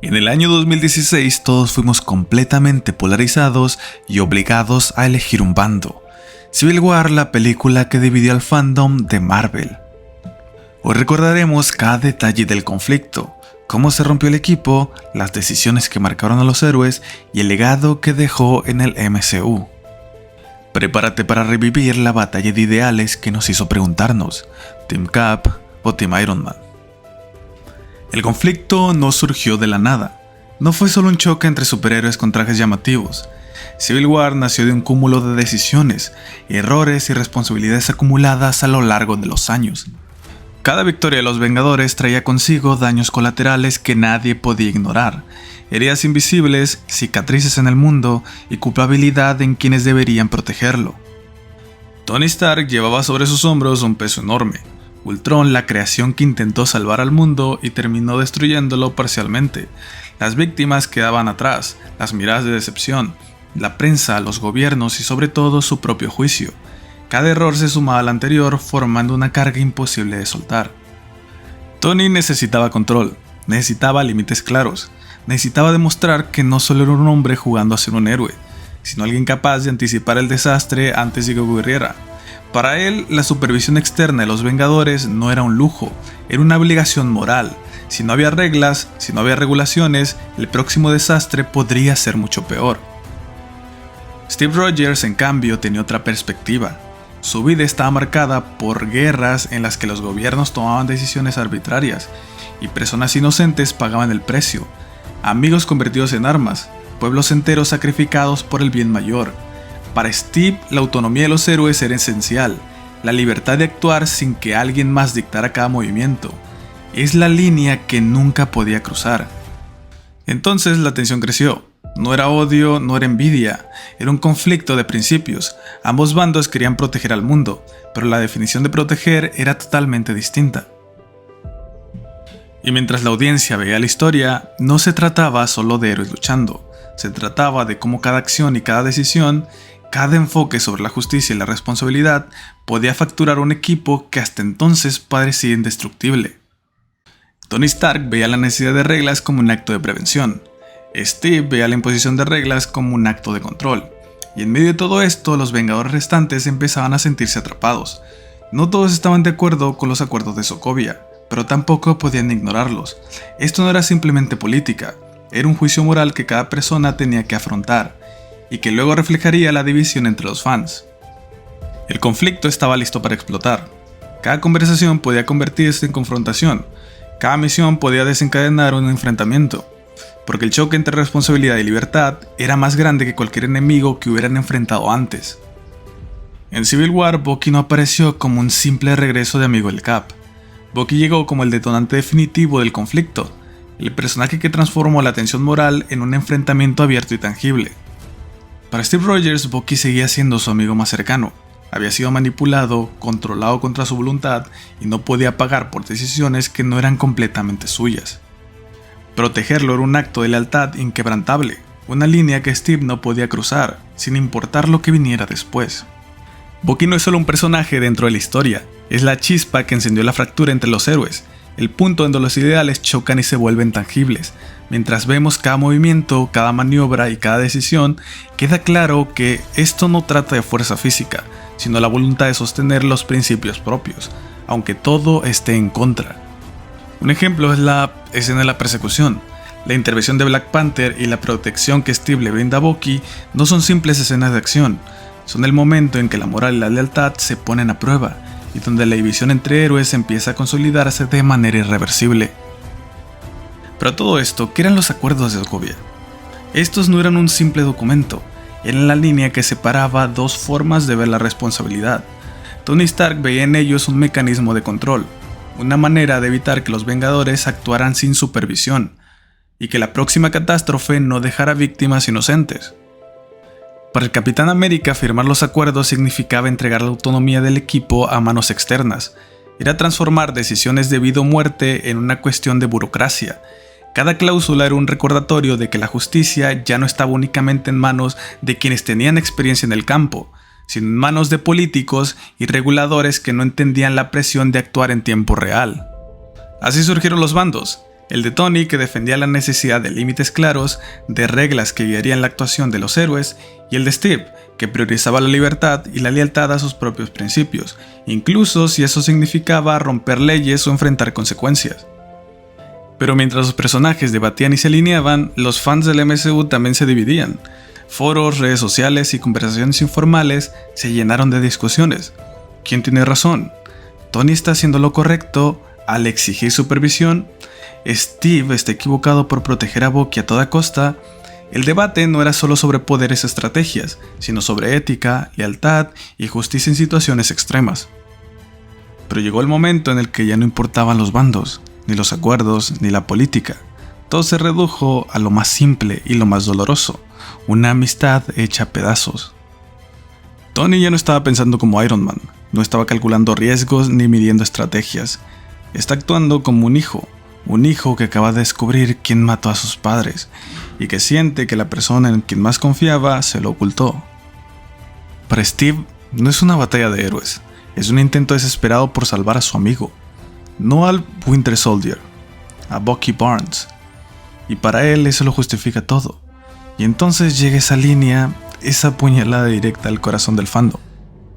En el año 2016 todos fuimos completamente polarizados y obligados a elegir un bando. Civil War, la película que dividió al fandom de Marvel. Hoy recordaremos cada detalle del conflicto, cómo se rompió el equipo, las decisiones que marcaron a los héroes y el legado que dejó en el MCU. Prepárate para revivir la batalla de ideales que nos hizo preguntarnos, ¿Team Cap o Team Iron Man? El conflicto no surgió de la nada. No fue solo un choque entre superhéroes con trajes llamativos. Civil War nació de un cúmulo de decisiones, errores y responsabilidades acumuladas a lo largo de los años. Cada victoria de los Vengadores traía consigo daños colaterales que nadie podía ignorar, heridas invisibles, cicatrices en el mundo y culpabilidad en quienes deberían protegerlo. Tony Stark llevaba sobre sus hombros un peso enorme. Ultron, la creación que intentó salvar al mundo y terminó destruyéndolo parcialmente. Las víctimas quedaban atrás, las miradas de decepción, la prensa, los gobiernos y sobre todo su propio juicio. Cada error se sumaba al anterior, formando una carga imposible de soltar. Tony necesitaba control, necesitaba límites claros, necesitaba demostrar que no solo era un hombre jugando a ser un héroe, sino alguien capaz de anticipar el desastre antes de que ocurriera. Para él, la supervisión externa de los Vengadores no era un lujo, era una obligación moral. Si no había reglas, si no había regulaciones, el próximo desastre podría ser mucho peor. Steve Rogers, en cambio, tenía otra perspectiva. Su vida estaba marcada por guerras en las que los gobiernos tomaban decisiones arbitrarias y personas inocentes pagaban el precio. Amigos convertidos en armas, pueblos enteros sacrificados por el bien mayor. Para Steve, la autonomía de los héroes era esencial, la libertad de actuar sin que alguien más dictara cada movimiento. Es la línea que nunca podía cruzar. Entonces la tensión creció. No era odio, no era envidia, era un conflicto de principios. Ambos bandos querían proteger al mundo, pero la definición de proteger era totalmente distinta. Y mientras la audiencia veía la historia, no se trataba solo de héroes luchando, se trataba de cómo cada acción y cada decisión, cada enfoque sobre la justicia y la responsabilidad podía facturar un equipo que hasta entonces parecía indestructible. Tony Stark veía la necesidad de reglas como un acto de prevención. Steve veía la imposición de reglas como un acto de control. Y en medio de todo esto, los Vengadores restantes empezaban a sentirse atrapados. No todos estaban de acuerdo con los acuerdos de Sokovia, pero tampoco podían ignorarlos. Esto no era simplemente política, era un juicio moral que cada persona tenía que afrontar, y que luego reflejaría la división entre los fans. El conflicto estaba listo para explotar. Cada conversación podía convertirse en confrontación, cada misión podía desencadenar un enfrentamiento, porque el choque entre responsabilidad y libertad era más grande que cualquier enemigo que hubieran enfrentado antes. En Civil War, Bucky no apareció como un simple regreso de amigo del Cap. Bucky llegó como el detonante definitivo del conflicto, el personaje que transformó la tensión moral en un enfrentamiento abierto y tangible. Para Steve Rogers, Bucky seguía siendo su amigo más cercano. Había sido manipulado, controlado contra su voluntad y no podía pagar por decisiones que no eran completamente suyas. Protegerlo era un acto de lealtad inquebrantable, una línea que Steve no podía cruzar, sin importar lo que viniera después. Bucky no es solo un personaje dentro de la historia, es la chispa que encendió la fractura entre los héroes, el punto donde los ideales chocan y se vuelven tangibles. Mientras vemos cada movimiento, cada maniobra y cada decisión, queda claro que esto no trata de fuerza física, sino la voluntad de sostener los principios propios, aunque todo esté en contra. Un ejemplo es la escena de la persecución. La intervención de Black Panther y la protección que Steve le brinda a Bucky no son simples escenas de acción, son el momento en que la moral y la lealtad se ponen a prueba, y donde la división entre héroes empieza a consolidarse de manera irreversible. Pero todo esto, ¿qué eran los acuerdos de Sokovia? Estos no eran un simple documento, eran la línea que separaba dos formas de ver la responsabilidad. Tony Stark veía en ellos un mecanismo de control, una manera de evitar que los Vengadores actuaran sin supervisión, y que la próxima catástrofe no dejara víctimas inocentes. Para el Capitán América, firmar los acuerdos significaba entregar la autonomía del equipo a manos externas, era transformar decisiones de vida o muerte en una cuestión de burocracia. Cada cláusula era un recordatorio de que la justicia ya no estaba únicamente en manos de quienes tenían experiencia en el campo, sino en manos de políticos y reguladores que no entendían la presión de actuar en tiempo real. Así surgieron los bandos. El de Tony, que defendía la necesidad de límites claros, de reglas que guiarían la actuación de los héroes, y el de Steve, que priorizaba la libertad y la lealtad a sus propios principios, incluso si eso significaba romper leyes o enfrentar consecuencias. Pero mientras los personajes debatían y se alineaban, los fans del MCU también se dividían. Foros, redes sociales y conversaciones informales se llenaron de discusiones. ¿Quién tiene razón? ¿Tony está haciendo lo correcto al exigir supervisión? ¿Steve está equivocado por proteger a Bucky a toda costa? El debate no era solo sobre poderes y estrategias, sino sobre ética, lealtad y justicia en situaciones extremas. Pero llegó el momento en el que ya no importaban los bandos, ni los acuerdos, ni la política. Todo se redujo a lo más simple y lo más doloroso, una amistad hecha a pedazos. Tony ya no estaba pensando como Iron Man, no estaba calculando riesgos ni midiendo estrategias. Está actuando como un hijo que acaba de descubrir quién mató a sus padres y que siente que la persona en quien más confiaba se lo ocultó. Para Steve no es una batalla de héroes, es un intento desesperado por salvar a su amigo, no al Winter Soldier, a Bucky Barnes, y para él eso lo justifica todo. Y entonces llega esa línea, esa puñalada directa al corazón del fandom.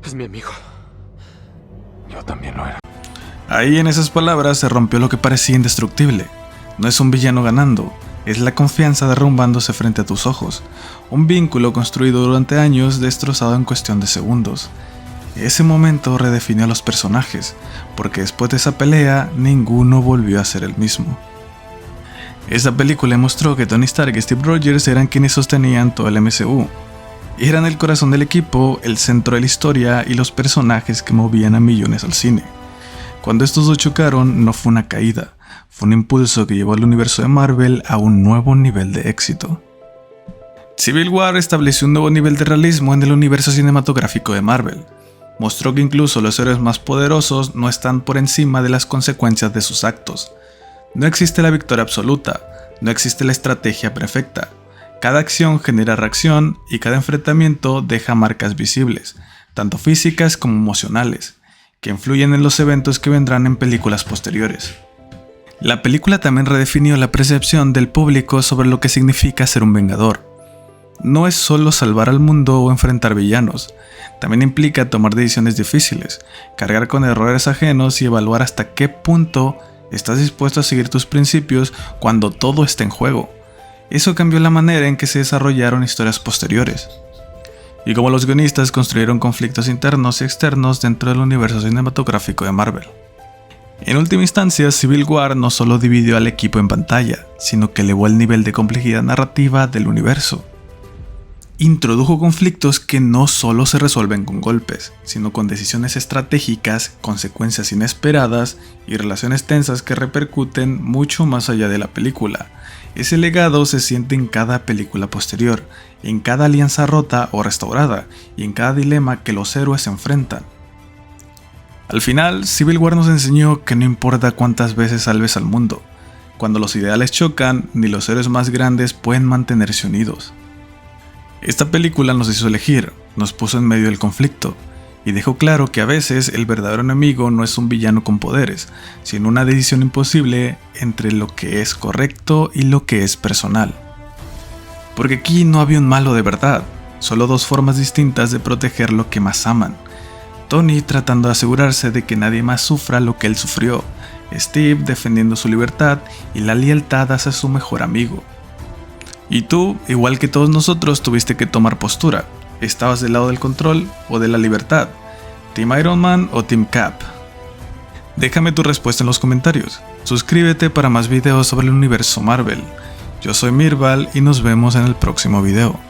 Es mi amigo. Yo también lo era. Ahí en esas palabras se rompió lo que parecía indestructible. No es un villano ganando, es la confianza derrumbándose frente a tus ojos. Un vínculo construido durante años destrozado en cuestión de segundos. Ese momento redefinió a los personajes, porque después de esa pelea ninguno volvió a ser el mismo. Esa película mostró que Tony Stark y Steve Rogers eran quienes sostenían todo el MCU. Eran el corazón del equipo, el centro de la historia y los personajes que movían a millones al cine. Cuando estos dos chocaron, no fue una caída, fue un impulso que llevó al universo de Marvel a un nuevo nivel de éxito. Civil War estableció un nuevo nivel de realismo en el universo cinematográfico de Marvel. Mostró que incluso los héroes más poderosos no están por encima de las consecuencias de sus actos. No existe la victoria absoluta, no existe la estrategia perfecta. Cada acción genera reacción y cada enfrentamiento deja marcas visibles, tanto físicas como emocionales, que influyen en los eventos que vendrán en películas posteriores. La película también redefinió la percepción del público sobre lo que significa ser un vengador. No es solo salvar al mundo o enfrentar villanos, también implica tomar decisiones difíciles, cargar con errores ajenos y evaluar hasta qué punto estás dispuesto a seguir tus principios cuando todo está en juego. Eso cambió la manera en que se desarrollaron historias posteriores, y cómo los guionistas construyeron conflictos internos y externos dentro del universo cinematográfico de Marvel. En última instancia, Civil War no solo dividió al equipo en pantalla, sino que elevó el nivel de complejidad narrativa del universo. Introdujo conflictos que no solo se resuelven con golpes, sino con decisiones estratégicas, consecuencias inesperadas y relaciones tensas que repercuten mucho más allá de la película. Ese legado se siente en cada película posterior, en cada alianza rota o restaurada, y en cada dilema que los héroes se enfrentan. Al final, Civil War nos enseñó que no importa cuántas veces salves al mundo, cuando los ideales chocan, ni los héroes más grandes pueden mantenerse unidos. Esta película nos hizo elegir, nos puso en medio del conflicto, y dejó claro que a veces el verdadero enemigo no es un villano con poderes, sino una decisión imposible entre lo que es correcto y lo que es personal. Porque aquí no había un malo de verdad, solo dos formas distintas de proteger lo que más aman. Tony tratando de asegurarse de que nadie más sufra lo que él sufrió, Steve defendiendo su libertad y la lealtad hacia su mejor amigo. Y tú, igual que todos nosotros, tuviste que tomar postura. ¿Estabas del lado del control o de la libertad? ¿Team Iron Man o Team Cap? Déjame tu respuesta en los comentarios. Suscríbete para más videos sobre el universo Marvel. Yo soy Mirval y nos vemos en el próximo video.